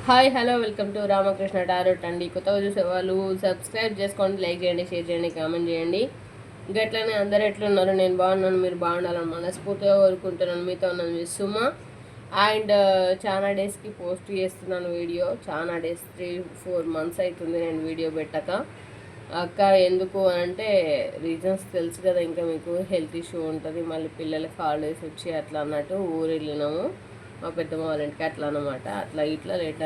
Hi hello welcome to Ramakrishna tarot అండి. కొత్తగా చూసే వాళ్ళు సబ్స్క్రైబ్ చేసుకోండి, లైక్ చేయండి, షేర్ చేయండి, కామెంట్ చేయండి. గట్లనే అందరు ఎట్లున్నారు? నేను బాగున్నాను, మీరు బాగుండాలని మనస్ఫూర్తిగా కోరుకుంటున్నాను. మీతో ఉన్నాను మీ సుమ. అండ్ చాలా డేస్కి పోస్ట్ చేస్తున్నాను వీడియో. చాలా డేస్ 3-4 months అవుతుంది నేను వీడియో పెట్టక. అక్క ఎందుకు అంటే రీజన్స్ తెలుసు కదా, ఇంకా మీకు హెల్త్ ఇష్యూ ఉంటుంది, మళ్ళీ పిల్లలకి హాలిడేస్ వచ్చి అట్లా అన్నట్టు ఊరు వెళ్ళినాము మా పెద్దమ్మ వాళ్ళ ఇంటికి, అట్లా అనమాట. అట్లా ఇట్లా లేట్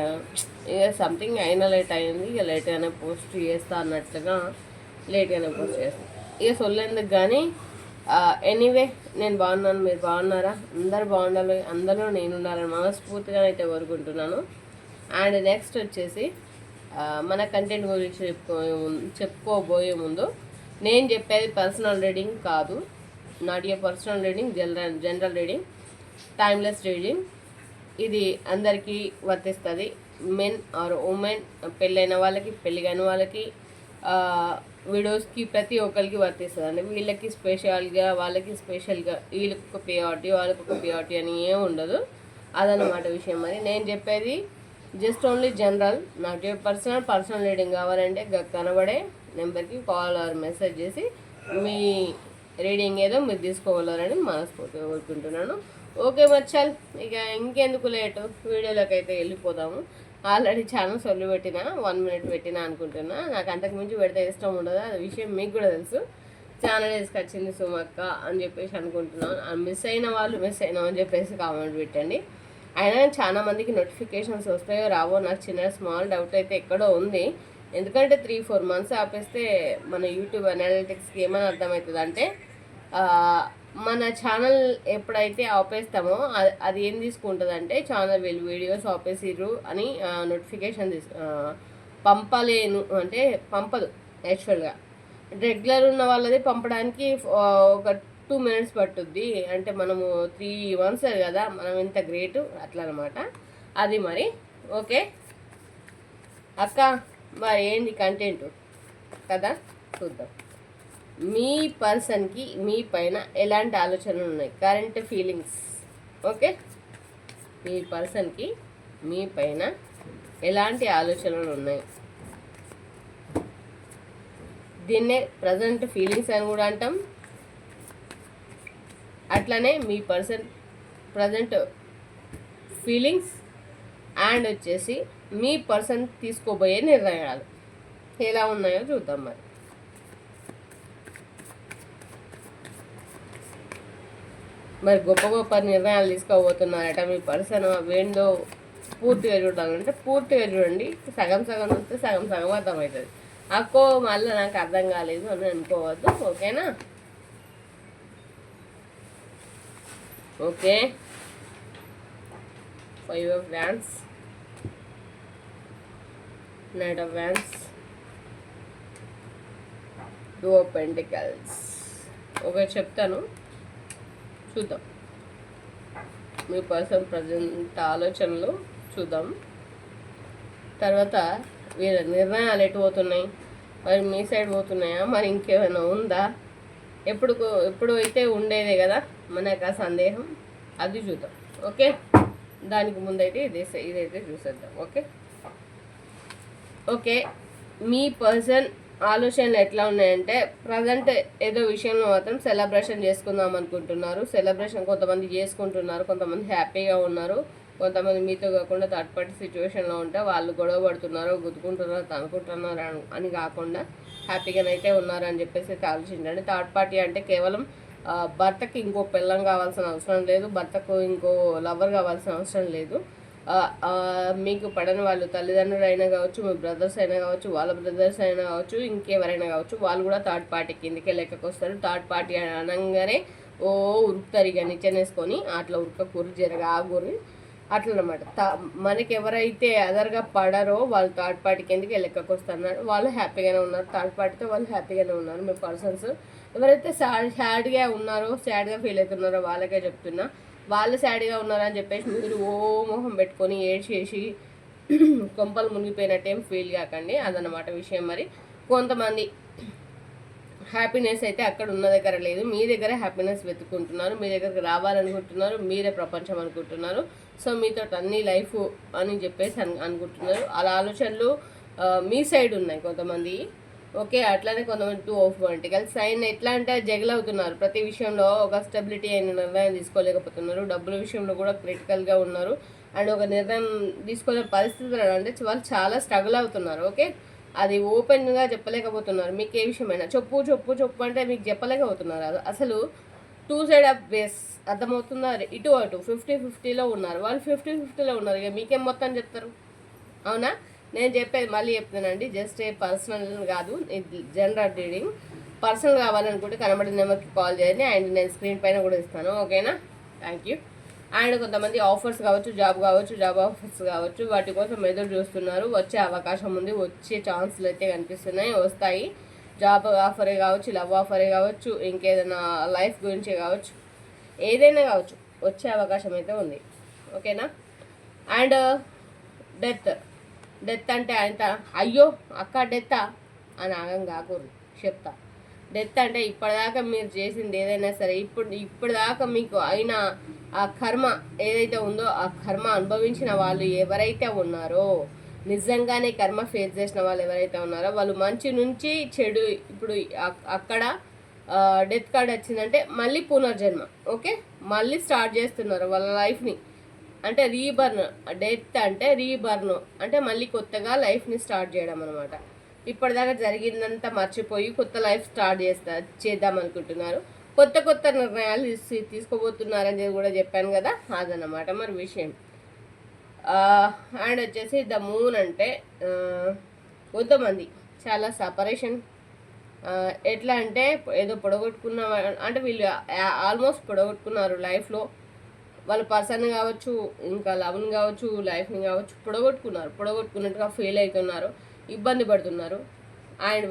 ఇక సంథింగ్ అయినా లేట్ అయింది. ఇక లేట్గానే పోస్ట్ చేస్తా అన్నట్లుగా లేట్గానే పోస్ట్ చేస్తాను. ఇక సొల్లేందుకు కానీ ఎనీవే నేను బాగున్నాను, మీరు బాగున్నారా? అందరు బాగుండాలి, అందరూ నేను ఉండాలని మనస్ఫూర్తిగా అయితే కోరుకుంటున్నాను. అండ్ నెక్స్ట్ వచ్చేసి మన కంటెంట్ గురించి చెప్పుకోబోయే ముందు నేను చెప్పేది పర్సనల్ రీడింగ్ కాదు. Not a personal reading, general reading, timeless reading. ఇది అందరికీ వర్తిస్తుంది. మెన్ ఆర్ ఉమెన్, పెళ్ళైన వాళ్ళకి, పెళ్ళి కాని వాళ్ళకి, విడోస్కి, ప్రతి ఒక్కరికి వర్తిస్తుంది అండి. వీళ్ళకి స్పెషల్గా, వాళ్ళకి స్పెషల్గా, వీళ్ళకి ఒక ప్రియారిటీ, వాళ్ళకి ఒక ప్రియారిటీ అని ఏం ఉండదు. అదనమాట విషయం. మరి నేను చెప్పేది just only general, not a personal reading. కావాలంటే కనబడే నెంబర్కి కాల్ ఆర్ మెసేజ్ చేసి మీ రీడింగ్ ఏదో మీరు తీసుకోగలరని మనస్ఫూర్తిగా కోరుకుంటున్నాను. ఓకే మచ్చాల్, ఇక ఇంకెందుకు లేటు, వీడియోలోకి అయితే వెళ్ళిపోదాము. ఆల్రెడీ ఛానల్ సొల్లు పెట్టిన 1 minute పెట్టినా అనుకుంటున్నా. నాకు అంతకు మించి పెడితే ఇష్టం ఉండదు, అది విషయం మీకు కూడా తెలుసు. ఛానల్ వేసుకొచ్చింది సుమక్క అని చెప్పేసి అనుకుంటున్నాను. మిస్ అయిన వాళ్ళు మిస్ అయినామని చెప్పేసి కామెంట్ పెట్టండి. అయినా చాలా మందికి నోటిఫికేషన్స్ వస్తాయో రావో నాకు చిన్న స్మాల్ డౌట్ అయితే ఎక్కడో ఉంది. ఎందుకంటే 3-4 months ఆపేస్తే మన యూట్యూబ్ అనాలిటిక్స్కి ఏమని అర్థమవుతుంది అంటే, మన ఛానల్ ఎప్పుడైతే ఆపేస్తామో అది ఏం తీసుకుంటుంది అంటే, ఛానల్ వీడియోస్ ఆపేసిర్రు అని నోటిఫికేషన్ పంపలేను అంటే పంపదు. యాక్చువల్గా రెగ్యులర్ ఉన్న వాళ్ళది పంపడానికి ఒక 2 minutes పట్టుద్ది. అంటే మనము 3 months కదా, మనం ఎంత గ్రేటు అట్లా అనమాట. అది మరి ఓకే అక్క, మరి ఏంటి కంటెంట్ కదా, చూద్దాం. మీ పర్సన్కి మీ పైన ఎలాంటి ఆలోచనలు ఉన్నాయి, కరెంట్ ఫీలింగ్స్. ఓకే, మీ పర్సన్కి మీ పైన ఎలాంటి ఆలోచనలు ఉన్నాయి, దీన్నే ప్రజెంట్ ఫీలింగ్స్ అని కూడా అంటాం. అట్లనే మీ పర్సన్ ప్రజెంట్ ఫీలింగ్స్ అండ్ వచ్చేసి మీ పర్సన్ తీసుకోబోయే నిర్ణయాలు ఎలా ఉన్నాయో చూద్దాం. మరి గొప్ప గొప్ప నిర్ణయాలు తీసుకోబోతున్నారట మీ పర్సన్. అవేందో పూర్తిగా చూడాలంటే పూర్తిగా చూడండి. సగం సగం వస్తే సగం సగం అర్థమవుతుంది. అక్కో మళ్ళీ నాకు అర్థం కాలేదు అని అనుకోవద్దు, ఓకేనా? Okay, 5 of Wands, Knight of Wands, 2 of Pentacles. Okay, చెప్తాను, చూద్దాం. మీ పర్సన్ ప్రజెంట్ ఆలోచనలు చూద్దాం. తర్వాత వీళ్ళ నిర్ణయాలు ఎటు పోతున్నాయి, మరి మీ సైడ్ పోతున్నాయా, మరి ఇంకేమైనా ఉందా? ఎప్పుడు అయితే ఉండేదే కదా మనకు ఆ సందేహం, అది చూద్దాం. ఓకే, దానికి ముందైతే ఇదైతే చూసేద్దాం. ఓకే, మీ పర్సన్ ఆలోచనలు ఎట్లా ఉన్నాయంటే, ప్రజెంట్ ఏదో విషయంలో మాత్రం సెలబ్రేషన్ చేసుకుందాం అనుకుంటున్నారు. సెలబ్రేషన్ కొంతమంది చేసుకుంటున్నారు, కొంతమంది హ్యాపీగా ఉన్నారు, కొంతమంది మీతో కాకుండా థర్డ్ పార్టీ సిచ్యువేషన్లో ఉంటే వాళ్ళు గొడవ పడుతున్నారు, గుద్దుకుంటున్నారు, తనుకుంటున్నారు అని కాకుండా హ్యాపీగానైతే ఉన్నారు అని చెప్పేసి ఆలోచించండి. థర్డ్ పార్టీ అంటే కేవలం భర్తకి ఇంకో పెళ్ళం కావాల్సిన అవసరం లేదు, భర్తకు ఇంకో లవర్ కావాల్సిన అవసరం లేదు. మీకు పడని వాళ్ళు తల్లిదండ్రులు అయినా కావచ్చు, మీ బ్రదర్స్ అయినా కావచ్చు, వాళ్ళ బ్రదర్స్ అయినా కావచ్చు, ఇంకెవరైనా కావచ్చు, వాళ్ళు కూడా థర్డ్ పార్టీ కిందకే లెక్కకు వస్తారు. థర్డ్ పార్టీ అనగానే ఉరుకుతారు, ఇక నిచ్చెనేసుకొని అట్లా ఉరకకూరు, జరగాకూరి అట్లా అనమాట. మనకి ఎవరైతే అదర్గా పడరో వాళ్ళు థర్డ్ పార్టీ కిందకి లెక్కకు వస్తున్నారు. వాళ్ళు హ్యాపీగానే ఉన్నారు, థర్డ్ పార్టీతో వాళ్ళు హ్యాపీగానే ఉన్నారు. మీ పర్సన్స్ ఎవరైతే సాడ్గా ఉన్నారో, సాడ్గా ఫీల్ అవుతున్నారో వాళ్ళకే చెప్తున్నా. వాళ్ళు సాడ్గా ఉన్నారని చెప్పేసి మీరు మొహం పెట్టుకొని ఏడ్చేసి కొంపలు మునిగిపోయినట్టేం ఫీల్ కాకండి, అదనమాట విషయం. మరి కొంతమంది హ్యాపీనెస్ అయితే అక్కడ ఉన్న దగ్గర లేదు. మీ దగ్గర హ్యాపీనెస్ వెతుక్కుంటున్నారు, మీ దగ్గరకు రావాలనుకుంటున్నారు, మీరే ప్రపంచం అనుకుంటున్నారు. సో మీతో అన్ని లైఫ్ అని చెప్పేసి అనుకుంటున్నారు. అలా ఆలోచనలు మీ సైడ్ ఉన్నాయి కొంతమంది. ఓకే, అట్లానే కొంతమంది 2 ఆఫ్ పెంటికల్స్ సైన్ ఎట్లా అంటే జగలవుతున్నారు. ప్రతి విషయంలో ఒక స్టెబిలిటీ అయిన నిర్ణయం తీసుకోలేకపోతున్నారు. డబ్బుల విషయంలో కూడా క్రిటికల్గా ఉన్నారు. అండ్ ఒక నిర్ణయం తీసుకోలే పరిస్థితులు అంటే వాళ్ళు చాలా స్ట్రగుల్ అవుతున్నారు. ఓకే, అది ఓపెన్గా చెప్పలేకపోతున్నారు. మీకు ఏ విషయమైనా చెప్పు చెప్పు చెప్పు అంటే మీకు చెప్పలేకపోతున్నారు. అసలు 2 సైడ్ ఆఫ్ బేస్ అర్థమవుతుందా? ఇటు అటు 50-50లో ఉన్నారు. వాళ్ళు 50-50లో ఉన్నారు. ఇక మీకేం మొత్తం చెప్తారు? అవునా? నేను చెప్పేది మళ్ళీ చెప్తానండి, జస్ట్ పర్సనల్ కాదు, ఇది జనరల్ రీడింగ్. పర్సనల్ కావాలనుకుంటే కనబడిన నెంబర్కి కాల్ చేయండి. అండ్ నేను స్క్రీన్ పైన కూడా ఇస్తాను. ఓకేనా? Thank you. అండ్ కొంతమంది ఆఫర్స్ కావచ్చు, జాబ్ ఆఫర్స్ కావచ్చు, వాటి కోసం ఎదురు చూస్తున్నారు. వచ్చే అవకాశం ఉంది, వచ్చే ఛాన్సులు అయితే కనిపిస్తున్నాయి, వస్తాయి. జాబ్ ఆఫరే కావచ్చు, లవ్ ఆఫరే కావచ్చు, ఇంకేదైనా లైఫ్ గురించే కావచ్చు, ఏదైనా కావచ్చు, వచ్చే అవకాశం అయితే ఉంది. ఓకేనా? అండ్ డెత్ అంటే అంత అయ్యో అక్క డెత్తా అని ఆగం కాకూడదు, చెప్తా. డెత్ అంటే ఇప్పటిదాకా మీరు చేసింది ఏదైనా సరే, ఇప్పటిదాకా మీకు అయిన ఆ కర్మ ఏదైతే ఉందో, ఆ కర్మ అనుభవించిన వాళ్ళు ఎవరైతే ఉన్నారో, నిజంగానే కర్మ ఫేస్ చేసిన వాళ్ళు ఎవరైతే ఉన్నారో, వాళ్ళు మంచి నుంచి చెడు ఇప్పుడు అక్కడ డెత్ కార్డ్ వచ్చిందంటే మళ్ళీ పునర్జన్మ. ఓకే, మళ్ళీ స్టార్ట్ చేస్తున్నారు వాళ్ళ లైఫ్ని. అంటే రీబర్న్. డెత్ అంటే రీబర్న్ అంటే మళ్ళీ కొత్తగా లైఫ్ని స్టార్ట్ చేయడం అనమాట. ఇప్పటిదాకా జరిగిందంతా మర్చిపోయి కొత్త లైఫ్ స్టార్ట్ చేద్దాం అనుకుంటున్నారు. కొత్త నిర్ణయాలు తీసుకోబోతున్నారని కూడా చెప్పాను కదా, అదనమాట మరి విషయం. అండ్ వచ్చేసి ద మూన్ అంటే కొంతమంది చాలా సపరేషన్. ఎట్లా అంటే ఏదో పొడగొట్టుకున్న అంటే వీళ్ళు ఆల్మోస్ట్ పొడగొట్టుకున్నారు లైఫ్లో. వాళ్ళ పర్సన్ కావచ్చు, ఇంకా లవ్ని కావచ్చు, లైఫ్ని కావచ్చు, పొడగొట్టుకున్నట్టుగా ఫీల్ అవుతున్నారు, ఇబ్బంది పడుతున్నారు. అండ్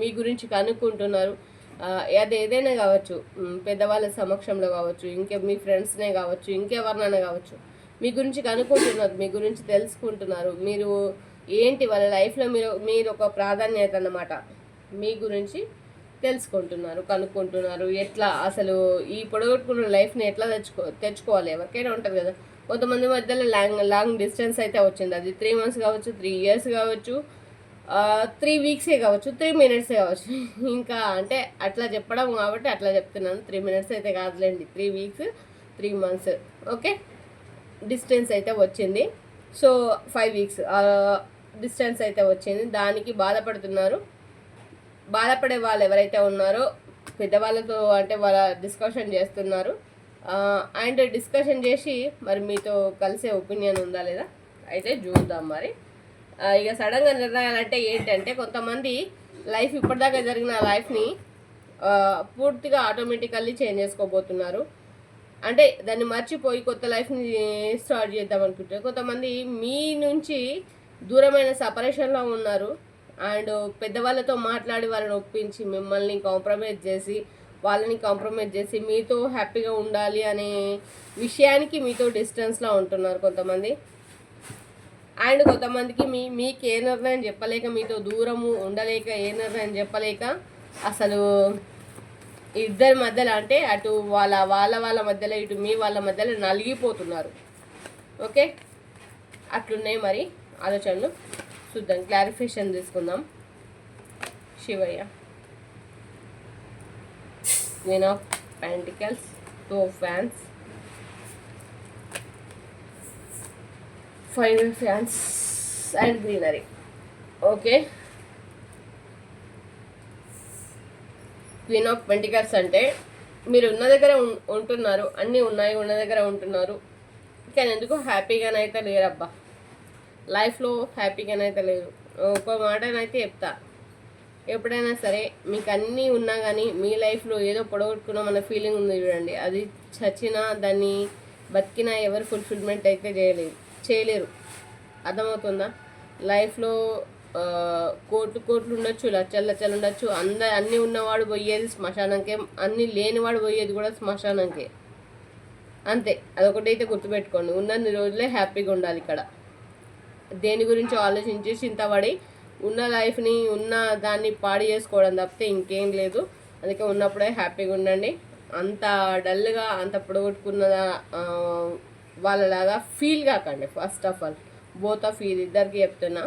మీ గురించి కనుక్కుంటున్నారు. అది ఏదైనా కావచ్చు, పెద్దవాళ్ళ సమక్షంలో కావచ్చు, మీ ఫ్రెండ్స్నే కావచ్చు, ఇంకెవరినైనా కావచ్చు, మీ గురించి కనుక్కుంటున్నారు, మీ గురించి తెలుసుకుంటున్నారు. మీరు ఏంటి వాళ్ళ లైఫ్లో మీరు ఒక ప్రాధాన్యత అన్నమాట. మీ గురించి తెలుసుకుంటున్నారు, కనుక్కుంటున్నారు. ఎట్లా అసలు ఈ పొడగొట్టుకున్న లైఫ్ని ఎట్లా తెచ్చుకోవాలి, ఎవరికైనా ఉంటుంది కదా. కొంతమంది మధ్యలో లాంగ్ డిస్టెన్స్ అయితే వచ్చింది. అది 3 months కావచ్చు, 3 years కావచ్చు, 3 weeksే కావచ్చు, 3 minutes కావచ్చు. ఇంకా అంటే అట్లా చెప్పడం కాబట్టి అట్లా చెప్తున్నాను. 3 minutes అయితే కాదులేండి, 3 weeks, 3 months. ఓకే, డిస్టెన్స్ అయితే వచ్చింది. సో 5 weeks డిస్టెన్స్ అయితే వచ్చింది. దానికి బాధపడే వాళ్ళు ఎవరైతే ఉన్నారో పెద్దవాళ్ళతో అంటే వాళ్ళ డిస్కషన్ చేస్తున్నారు. అండ్ డిస్కషన్ చేసి మరి మీతో కలిసే ఒపీనియన్ ఉందా లేదా అయితే చూద్దాం మరి. ఇక సడన్గా నిర్ణయాలు అంటే ఏంటంటే, కొంతమంది లైఫ్ ఇప్పటిదాకా జరిగిన లైఫ్ని పూర్తిగా ఆటోమేటికల్లీ చేంజ్ చేసుకోబోతున్నారు. అంటే దాన్ని మర్చిపోయి కొత్త లైఫ్ని స్టార్ట్ చేద్దాం అనుకుంటారు. కొంతమంది మీ నుంచి దూరమైన సపరేషన్లో ఉన్నారు. అండ్ పెద్దవాళ్ళతో మాట్లాడి వాళ్ళని ఒప్పించి మిమ్మల్ని కాంప్రమైజ్ చేసి వాళ్ళని కాంప్రమైజ్ చేసి మీతో హ్యాపీగా ఉండాలి అనే విషయానికి మీతో డిస్టెన్స్లో ఉంటున్నారు కొంతమంది. అండ్ కొంతమందికి మీకు ఏ నిర్ణయం చెప్పలేక, మీతో దూరము ఉండలేక, ఏ నిర్ణయం చెప్పలేక అసలు ఇద్దరి మధ్యలో అంటే అటు వాళ్ళ మధ్యలో ఇటు మీ వాళ్ళ మధ్యలో నలిగిపోతున్నారు. ఓకే, అట్లున్నాయి మరి ఆలోచనలు. చూద్దాం, క్లారిఫికేషన్ తీసుకుందాం. Shivayya, queen of pentacles, 2 of Wands, 5 of Wands and greenery. Okay, queen of pentacles అంటే మీరు ఉన్న దగ్గర ఉంటున్నారు, అన్నీ ఉన్నాయి, ఉన్న దగ్గర ఉంటున్నారు, కానీ ఎందుకు హ్యాపీగానైతే లేరబ్బా. లైఫ్లో హ్యాపీగానైతే లేరు. ఒక మాటనైతే చెప్తా, ఎప్పుడైనా సరే మీకు అన్నీ ఉన్నా కానీ మీ లైఫ్లో ఏదో పొడగొట్టుకున్నామన్న ఫీలింగ్ ఉంది చూడండి, అది చచ్చినా దాన్ని బతికినా ఎవరు ఫుల్ఫిల్మెంట్ అయితే చేయలేరు. అర్థమవుతుందా? లైఫ్లో కోట్లు ఉండొచ్చు, లచ్చలు ఉండొచ్చు, అన్నీ ఉన్నవాడు పోయేది శ్మశానంకే, అన్నీ లేనివాడు పోయేది కూడా శ్మశానంకే. అంతే, అదొకటైతే గుర్తుపెట్టుకోండి. ఉన్నన్ని రోజులే హ్యాపీగా ఉండాలి. ఇక్కడ దేని గురించి ఆలోచించి చింతపడి ఉన్న లైఫ్ని ఉన్న దాన్ని పాడు చేసుకోవడం తప్పితే ఇంకేం లేదు. అందుకే ఉన్నప్పుడే హ్యాపీగా ఉండండి. అంత డల్గా అంత పొడగొట్టుకున్న వాళ్ళలాగా ఫీల్ కాకండి. First of all both of ఇద్దరికి చెప్తున్నా,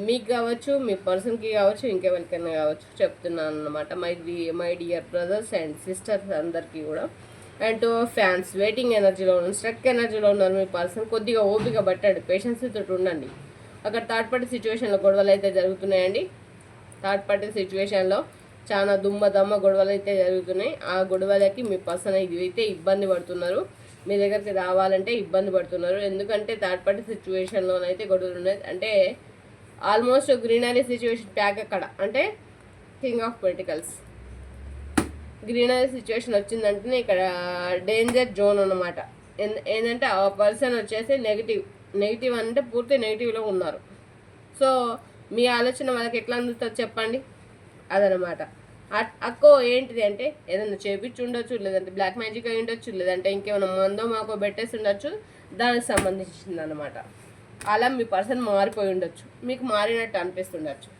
మీకు కావచ్చు, మీ పర్సన్కి కావచ్చు, ఇంకెవరికైనా కావచ్చు చెప్తున్నాను అనమాట. My dear brothers and sisters అందరికీ కూడా. అండ్ టు ఫ్యాన్స్, వెయిటింగ్ ఎనర్జీలో ఉన్నారు, స్ట్రక్ ఎనర్జీలో ఉన్నారు మీ పర్సన్. కొద్దిగా ఓపిక పట్టండి, పేషెన్స్ తోటి ఉండండి. అక్కడ థర్డ్ పార్టీ సిచ్యువేషన్లో గొడవలు అయితే జరుగుతున్నాయండి. థర్డ్ పార్టీ సిచ్యువేషన్లో చాలా దమ్మ గొడవలు అయితే జరుగుతున్నాయి. ఆ గొడవలకి మీ పర్సన్ అయితే ఇబ్బంది పడుతున్నారు. మీ దగ్గరికి రావాలంటే ఇబ్బంది పడుతున్నారు. ఎందుకంటే థర్డ్ పార్టీ సిచ్యువేషన్లోనైతే గొడవలు ఉన్నాయి. అంటే ఆల్మోస్ట్ గ్రీనరీ సిచ్యువేషన్ ప్యాక్ అక్కడ. అంటే king of pentacles greenery situation వచ్చిందంటేనే ఇక్కడ డేంజర్ జోన్ అన్నమాట. ఏంటంటే ఆ పర్సన్ వచ్చేసి నెగిటివ్ అంటే పూర్తి నెగిటివ్లో ఉన్నారు. సో మీ ఆలోచన వాళ్ళకి ఎట్లా అందుతుంది చెప్పండి, అదనమాట. అక్కో ఏంటిది అంటే ఏదైనా చేపించి ఉండొచ్చు, లేదంటే బ్లాక్ మ్యాజిక్ అయి ఉండొచ్చు, లేదంటే ఇంకేమైనా మందో మాకో పెట్టేసి ఉండొచ్చు, దానికి సంబంధించింది అనమాట. అలా మీ పర్సన్ మారిపోయి ఉండొచ్చు, మీకు మారినట్టు అనిపిస్తుండొచ్చు.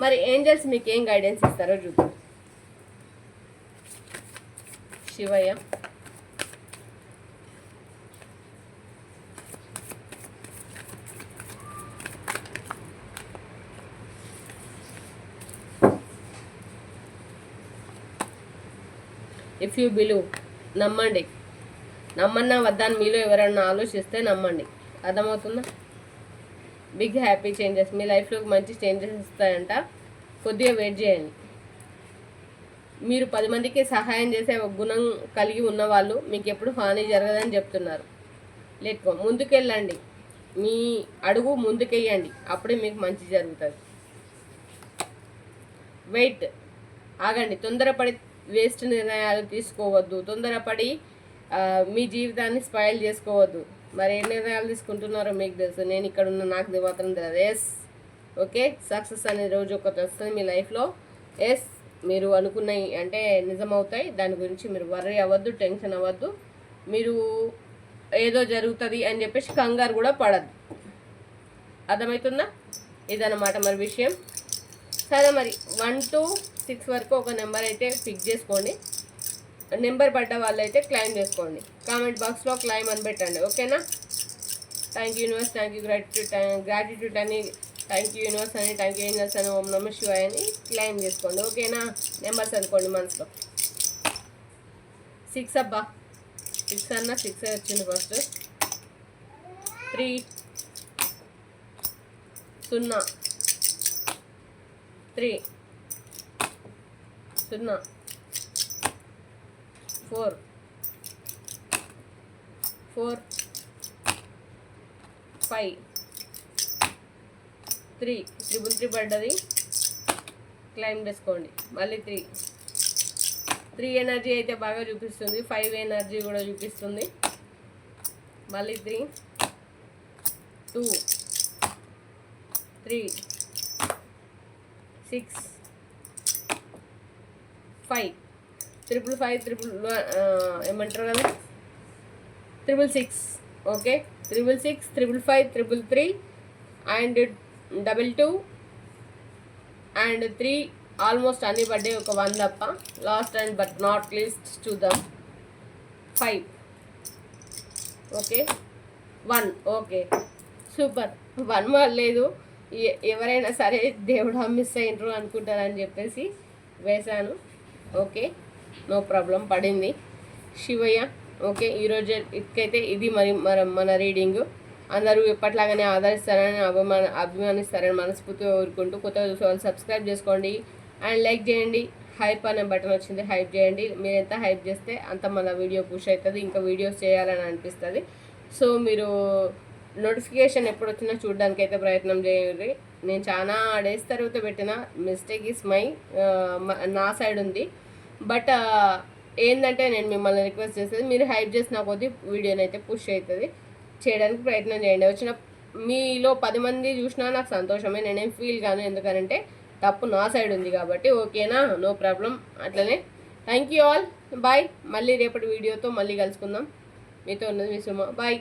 మరి ఏంజల్స్ మీకు ఏం గైడెన్స్ ఇస్తారో చూద్దాం. శివయ్య, ఇఫ్ యూ బిలీవ్, నమ్మండి. నమ్మన్నా వద్దని మీలో ఎవరన్నా ఆలోచిస్తే నమ్మండి. అర్థమవుతుందా? బిగ్ హ్యాపీ చేంజెస్ మీ లైఫ్లోకి మంచి చేంజెస్ ఇస్తాయంట. కొద్దిగా వెయిట్ చేయండి. మీరు 10 మందికి సహాయం చేసే ఒక గుణం కలిగి ఉన్నవాళ్ళు మీకు ఎప్పుడు హాని జరగదని చెప్తున్నారు. లేకో ముందుకెళ్ళండి, మీ అడుగు ముందుకెయ్యండి, అప్పుడే మీకు మంచి జరుగుతుంది. వెయిట్, ఆగండి. తొందరపడి వేస్ట్ నిర్ణయాలు తీసుకోవద్దు. తొందరపడి మీ జీవితాన్ని స్పాయిల్ చేసుకోవద్దు. మరి ఏ నిర్ణయాలు తీసుకుంటున్నారో మీకు తెలుసు, నేను ఇక్కడ ఉన్న నాకు మాత్రం తెలియదు. ఎస్, ఓకే, సక్సెస్ అనే రోజు ఒకటి వస్తుంది మీ లైఫ్లో. ఎస్, మీరు అనుకున్నవి అంటే నిజమవుతాయి. దాని గురించి మీరు వర్రీ అవ్వద్దు, టెన్షన్ అవ్వద్దు. మీరు ఏదో జరుగుతుంది అని చెప్పేసి కంగారు కూడా పడద్దు. అర్థమవుతుందా? ఇదన్నమాట మరి విషయం. సరే, మరి 1 to 6 వరకు ఒక నెంబర్ అయితే ఫిక్స్ చేసుకోండి. నెంబర్ పడ్డ వాళ్ళు అయితే క్లైమ్ చేసుకోండి. కామెంట్ బాక్స్లో క్లైమ్ అని పెట్టండి. ఓకేనా? Thank you universe, thank you gratitude అని, థ్యాంక్ యూ యూనివర్స్ అని, థ్యాంక్ యూ ఏంజల్స్ అని, ఓం నమః శివాయ అని క్లైమ్ చేసుకోండి. ఓకేనా? నెంబర్స్ అనుకోండి మనసులో. 6 అబ్బా, 6 అన్న 6 వచ్చింది ఫస్ట్. 3 0 3 0 4 4 5 3 3 పడ్డది, క్లైమ్ చేసుకోండి. మళ్ళీ 3 ఎనర్జీ అయితే బాగా చూపిస్తుంది. 5 ఎనర్జీ కూడా చూపిస్తుంది. మళ్ళీ 3 2 3 6 5 ఏమంటారు కదా, 666. ఓకే, 666, 555, 333 అండ్ 22 అండ్ 3 ఆల్మోస్ట్ అన్ని పడ్డాయి, ఒక 1 తప్ప. Last and but not least చూద్దాం. 5. ఓకే, 1. Okay, super. 1 లేదు, ఎవరైనా సరే దేవుడా మిస్ అయినరు అనుకుంటారని చెప్పేసి వేశాను. ఓకే, నో ప్రాబ్లం, పడింది. శివయ్య. ఓకే, ఈరోజు ఇక్కైతే ఇది మన రీడింగ్. అందరూ ఎప్పట్లాగానే ఆదరిస్తారని అభిమానిస్తారని మనస్ఫూర్తిగా కోరుకుంటూ, కొత్తగా చూసే వాళ్ళు సబ్స్క్రైబ్ చేసుకోండి అండ్ లైక్ చేయండి. హైప్ అనే బటన్ వచ్చింది, హైప్ చేయండి. మీరు ఎంత హైప్ చేస్తే అంత మన వీడియో పుష్ అవుతుంది, ఇంకా వీడియోస్ చేయాలని అనిపిస్తుంది. సో మీరు నోటిఫికేషన్ ఎప్పుడు వచ్చినా చూడడానికి అయితే ప్రయత్నం చేయండి. నేను చాలా డేస్ తర్వాత పెట్టిన, మిస్టేక్ ఈస్ నా సైడ్ ఉంది. బట్ ఏంటంటే నేను మిమ్మల్ని రిక్వెస్ట్ చేసేది, మీరు హైప్ చేసిన కొద్దీ వీడియోని అయితే పుష్ అవుతుంది, చేయడానికి ప్రయత్నం చేయండి. వచ్చిన మీలో 10 మంది చూసినా నాకు సంతోషమే, నేనేం ఫీల్ కాను. ఎందుకంటే తప్పు నా సైడ్ ఉంది కాబట్టి. ఓకేనా? No problem. అట్లనే థ్యాంక్ యూ ఆల్, బాయ్. మళ్ళీ రేపటి వీడియోతో మళ్ళీ కలుసుకుందాం. మీతో ఉన్నది మీ సుమ. బాయ్.